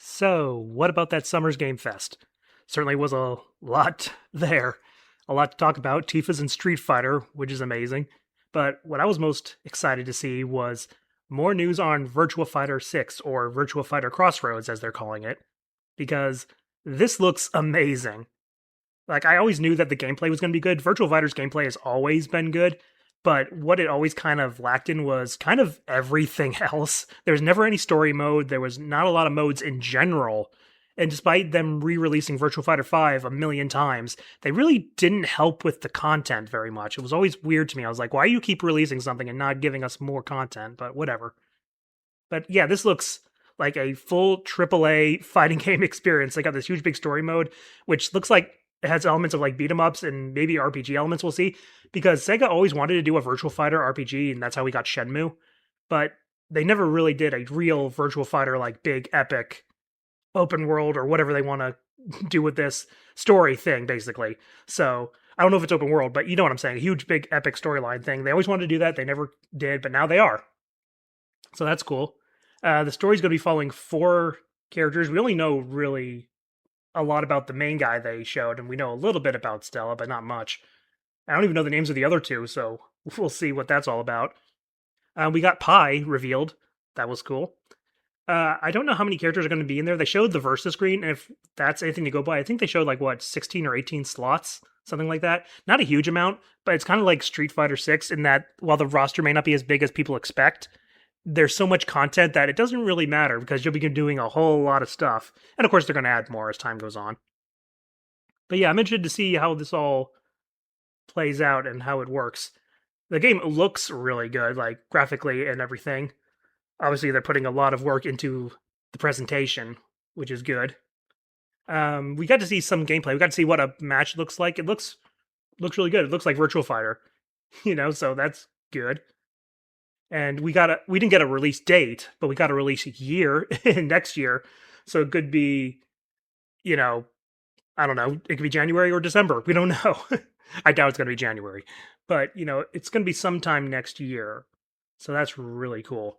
So, what about that summer's Game Fest? Certainly was a lot there. A lot to talk about. Tifa's and Street Fighter, which is amazing. But what I was most excited to see was more news on Virtua Fighter 6, or Virtua Fighter Crossroads, as they're calling it, because this looks amazing. Like, I always knew that the gameplay was going to be good. Virtua Fighter's gameplay has always been good, but what it always kind of lacked in was kind of everything else. There was never any story mode. There was not a lot of modes in general. And despite them re-releasing Virtua Fighter 5 a million times, they really didn't help with the content very much. It was always weird to me. I was like, why do you keep releasing something and not giving us more content? But whatever. But yeah, this looks like a full AAA fighting game experience. They got this huge big story mode, which looks like it has elements of like beat 'em ups and maybe RPG elements. We'll see. Because Sega always wanted to do a Virtual Fighter RPG, and that's how we got Shenmue. But they never really did a real Virtual Fighter, like big epic open world or whatever they want to do with this story thing, basically. So I don't know if it's open world, but you know what I'm saying. A huge, big, epic storyline thing. They always wanted to do that. They never did, but now they are. So that's cool. The story's going to be following four characters. We only know really a lot about the main guy they showed, and we know a little bit about Stella, but not much. I don't even know the names of the other two, so we'll see what that's all about. We got Pi revealed. That was cool. I don't know how many characters are going to be in there. They showed the Versa screen, and if that's anything to go by, I think they showed like, what, 16 or 18 slots? Something like that. Not a huge amount, but it's kind of like Street Fighter 6 in that while the roster may not be as big as people expect, there's so much content that it doesn't really matter because you'll be doing a whole lot of stuff. And of course, they're going to add more as time goes on. But yeah, I'm interested to see how this all plays out and how it works. The game looks really good, like graphically and everything. Obviously, they're putting a lot of work into the presentation, which is good. We got to see some gameplay. We got to see what a match looks like. It looks really good. It looks like Virtual Fighter, so that's good. And we didn't get a release date, but we got a release year next year. So it could be, I don't know, it could be January or December. We don't know. I doubt it's going to be January, but it's going to be sometime next year. So that's really cool.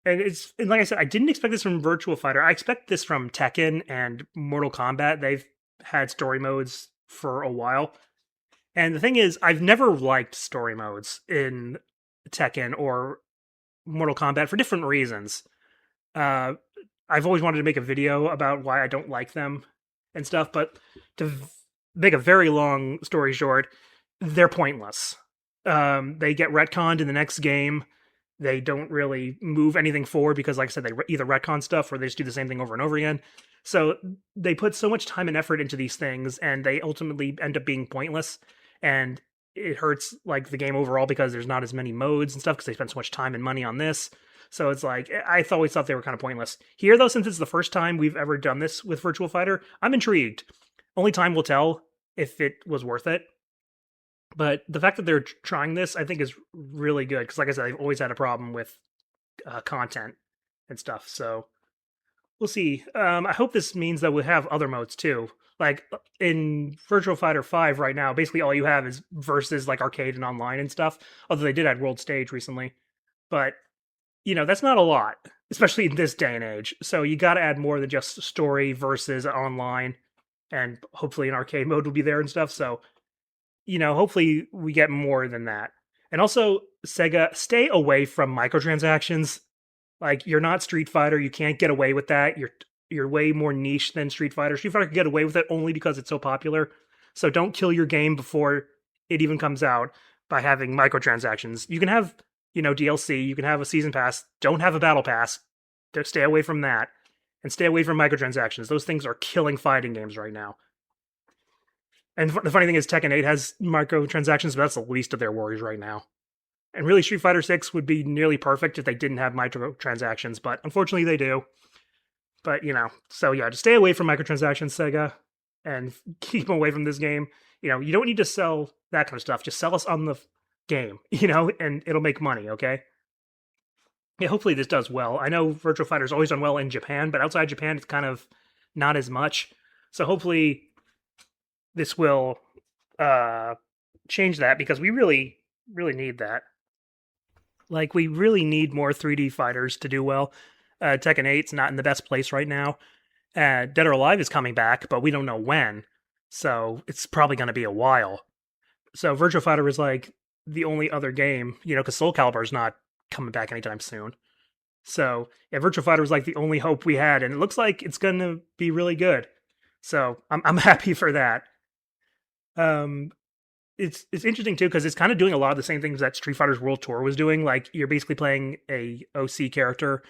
And like I said, I didn't expect this from Virtua Fighter. I expect this from Tekken and Mortal Kombat. They've had story modes for a while. And the thing is, I've never liked story modes in Tekken or Mortal Kombat for different reasons. I've always wanted to make a video about why I don't like them and stuff, but to make a very long story short, they're pointless. They get retconned in the next game. They don't really move anything forward because, like I said, they either retcon stuff or they just do the same thing over and over again. So they put so much time and effort into these things, and they ultimately end up being pointless. And it hurts like the game overall because there's not as many modes and stuff because they spent so much time and money on this. So it's like, I always thought they were kind of pointless. Here, though, since it's the first time we've ever done this with Virtual Fighter, I'm intrigued. Only time will tell if it was worth it. But the fact that they're trying this, I think, is really good. Because, like I said, I've always had a problem with content and stuff. So we'll see. I hope this means that we'll have other modes, too. Like, in Virtual Fighter 5 right now, basically all you have is versus, like, arcade and online and stuff. Although they did add World Stage recently. But, that's not a lot. Especially in this day and age. So you got to add more than just story versus online. And hopefully an arcade mode will be there and stuff. So hopefully we get more than that. And also, Sega, stay away from microtransactions. Like, you're not Street Fighter. You can't get away with that. You're way more niche than Street Fighter. Street Fighter can get away with it only because it's so popular. So don't kill your game before it even comes out by having microtransactions. You can have, DLC. You can have a season pass. Don't have a battle pass. Stay away from that. And stay away from microtransactions. Those things are killing fighting games right now. And the funny thing is, Tekken 8 has microtransactions, but that's the least of their worries right now. And really, Street Fighter 6 would be nearly perfect if they didn't have microtransactions, but unfortunately they do. But, so yeah, just stay away from microtransactions, Sega, and keep them away from this game. You don't need to sell that kind of stuff. Just sell us on the game, and it'll make money, okay? Yeah, hopefully this does well. I know Virtual Fighter's always done well in Japan, but outside Japan, it's kind of not as much. So hopefully this will change that because we really, really need that. Like, we really need more 3D fighters to do well. Tekken 8's not in the best place right now. Dead or Alive is coming back, but we don't know when. So it's probably going to be a while. So Virtua Fighter was like the only other game, because Soul Calibur is not coming back anytime soon. So yeah, Virtua Fighter was like the only hope we had, and it looks like it's going to be really good. So I'm happy for that. Um, it's interesting too because it's kind of doing a lot of the same things that Street Fighter's World Tour was doing. Like you're basically playing a OC character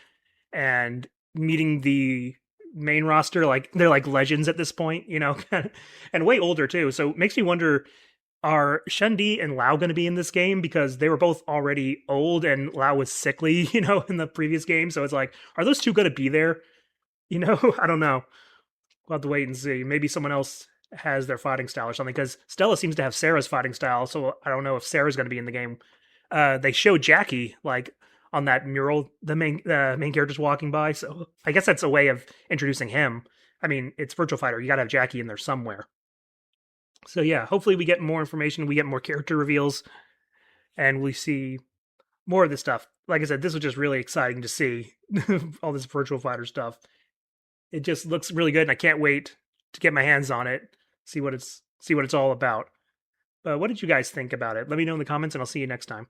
and meeting the main roster. Like they're like legends at this point, and way older too. So it makes me wonder: are Shundi and Lao going to be in this game because they were both already old and Lao was sickly, in the previous game? So it's like, are those two going to be there? I don't know. We'll have to wait and see. Maybe someone else has their fighting style or something because Stella seems to have Sarah's fighting style. So I don't know if Sarah's going to be in the game. They show Jackie like on that mural, the main character's walking by. So I guess that's a way of introducing him. I mean, it's Virtual Fighter. You got to have Jackie in there somewhere. So yeah, hopefully we get more information, we get more character reveals, and we see more of this stuff. Like I said, this was just really exciting to see all this Virtual Fighter stuff. It just looks really good, and I can't wait to get my hands on it, see what it's all about. But what did you guys think about it? Let me know in the comments, and I'll see you next time.